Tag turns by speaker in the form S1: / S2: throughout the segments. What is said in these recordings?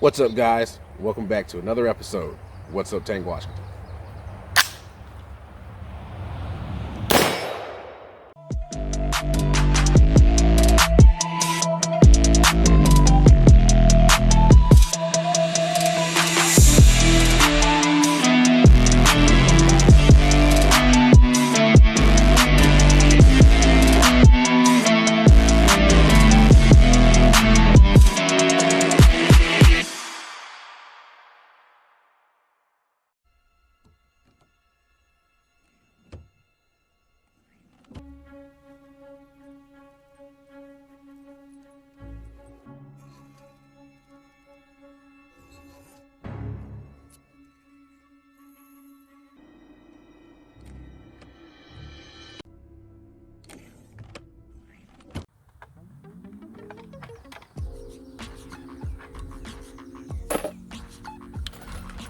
S1: What's up, guys? Welcome back to another episode. What's up, Tank Washington?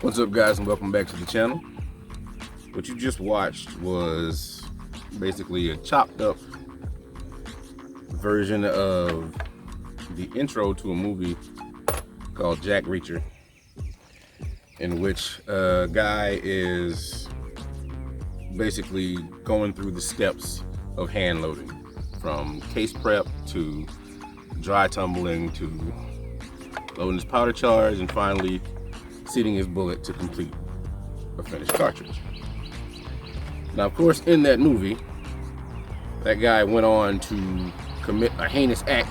S1: What's up, guys, and welcome back to the channel. What you just watched was basically a chopped up version of the intro to a movie called Jack Reacher, in which a guy is basically going through the steps of hand loading, from case prep to dry tumbling to loading his powder charge and finally seating his bullet to complete a finished cartridge. Now, of course, in that movie, that guy went on to commit a heinous act,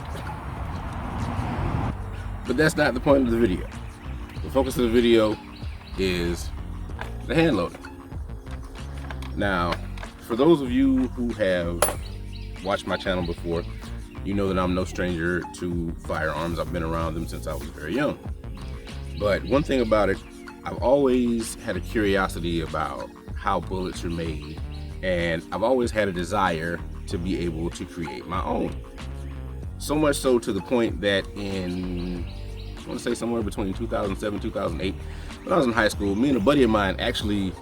S1: but that's not the point of the video. The focus of the video is the hand loading. Now, for those of you who have watched my channel before, you know that I'm no stranger to firearms. I've been around them since I was very young. But one thing about it, I've always had a curiosity about how bullets are made, and I've always had a desire to be able to create my own. So much so to the point that in, I want to say somewhere between 2007, 2008, when I was in high school, me and a buddy of mine actually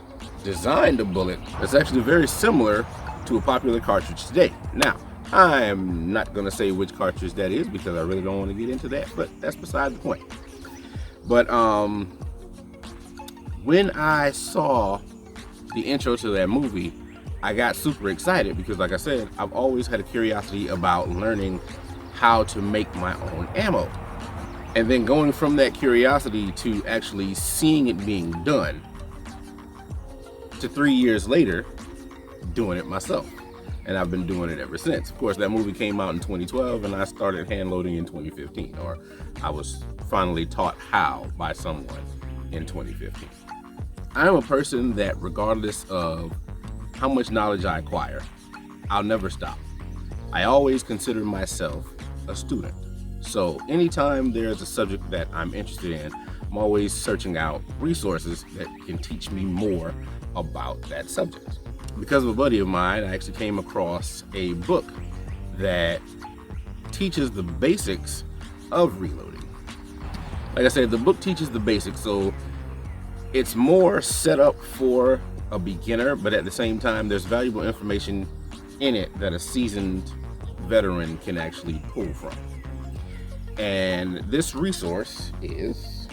S1: designed a bullet that's actually very similar to a popular cartridge today. Now, I'm not going to say which cartridge that is because I really don't want to get into that, but that's beside the point. But when I saw the intro to that movie, I got super excited because, like I said, I've always had a curiosity about learning how to make my own ammo. And then going from that curiosity to actually seeing it being done, to 3 years later, doing it myself. And I've been doing it ever since. Of course, that movie came out in 2012 and I started hand loading in 2015, or I was finally taught how by someone in 2015. I am a person that, regardless of how much knowledge I acquire, I'll never stop. I always consider myself a student. So anytime there's a subject that I'm interested in, I'm always searching out resources that can teach me more about that subject. Because of a buddy of mine, I actually came across a book that teaches the basics of reloading. Like I said, the book teaches the basics, so it's more set up for a beginner, but at the same time, there's valuable information in it that a seasoned veteran can actually pull from. And this resource is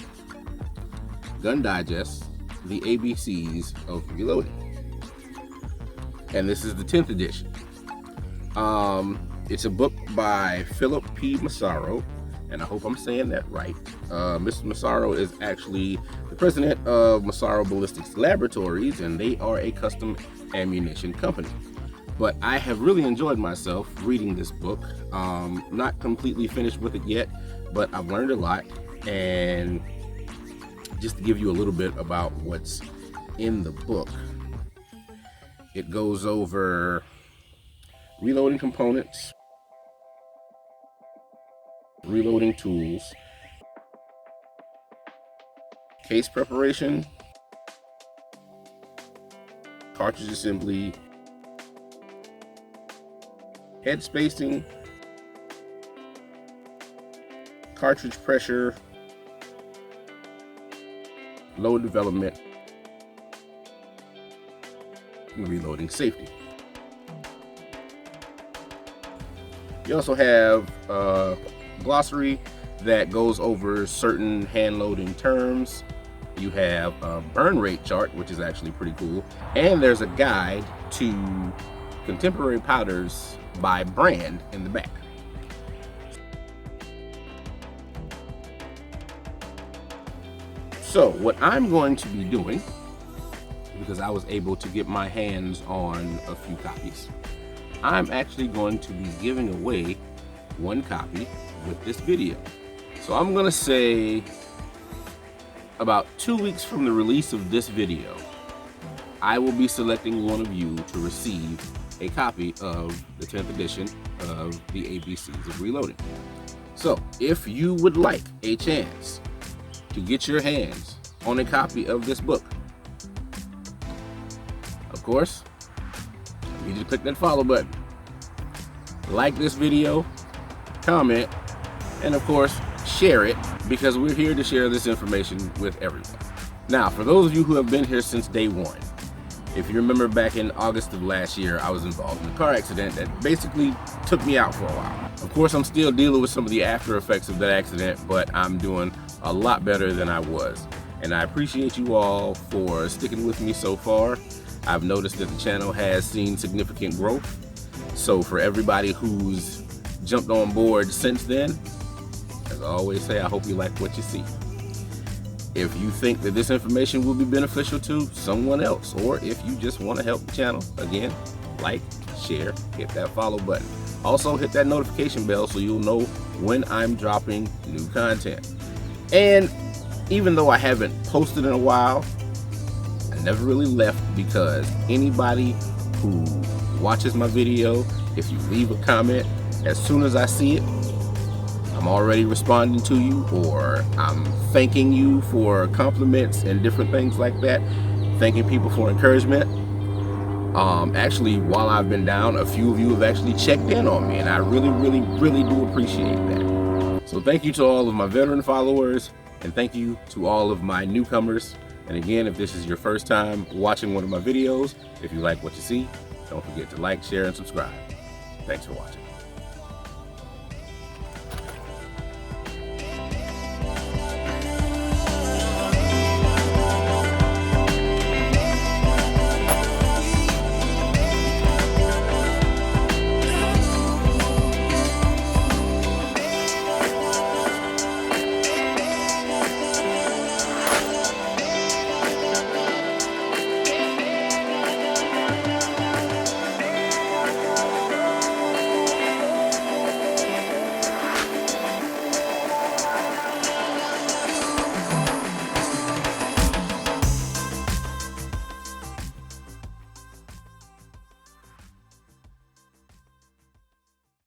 S1: Gun Digest, the ABCs of Reloading. And this is the 10th edition. It's a book by Philip P. Massaro, and I hope I'm saying that right. Mr. Massaro is actually the president of Massaro Ballistics Laboratories, and they are a custom ammunition company. But I have really enjoyed myself reading this book. Not completely finished with it yet, but I've learned a lot. And just to give you a little bit about what's in the book, it goes over reloading components, reloading tools, case preparation, cartridge assembly, head spacing, cartridge pressure, load development, and reloading safety. You also have a glossary that goes over certain hand loading terms. You have a burn rate chart, which is actually pretty cool. And there's a guide to contemporary powders by brand in the back. So what I'm going to be doing, because I was able to get my hands on a few copies, I'm actually going to be giving away one copy with this video. So I'm gonna say about 2 weeks from the release of this video, I will be selecting one of you to receive a copy of the 10th edition of the ABCs of Reloading. So if you would like a chance to get your hands on a copy of this book, of course, I need you to click that follow button, like this video, comment, and of course, share it, because we're here to share this information with everyone. Now, for those of you who have been here since day one, if you remember back in August of last year, I was involved in a car accident that basically took me out for a while. Of course, I'm still dealing with some of the after effects of that accident, but I'm doing a lot better than I was. And I appreciate you all for sticking with me so far. I've noticed that the channel has seen significant growth. So for everybody who's jumped on board since then, as I always say, I hope you like what you see. If you think that this information will be beneficial to someone else, or if you just want to help the channel, again, like, share, hit that follow button. Also hit that notification bell so you'll know when I'm dropping new content. And even though I haven't posted in a while, I never really left, because anybody who watches my video, if you leave a comment, as soon as I see it, I'm already responding to you, or I'm thanking you for compliments and different things like that, thanking people for encouragement. Actually, while I've been down, a few of you have actually checked in on me, and I really, really, really do appreciate that. So thank you to all of my veteran followers, and thank you to all of my newcomers. And again, if this is your first time watching one of my videos, if you like what you see, don't forget to like, share, and subscribe. Thanks for watching.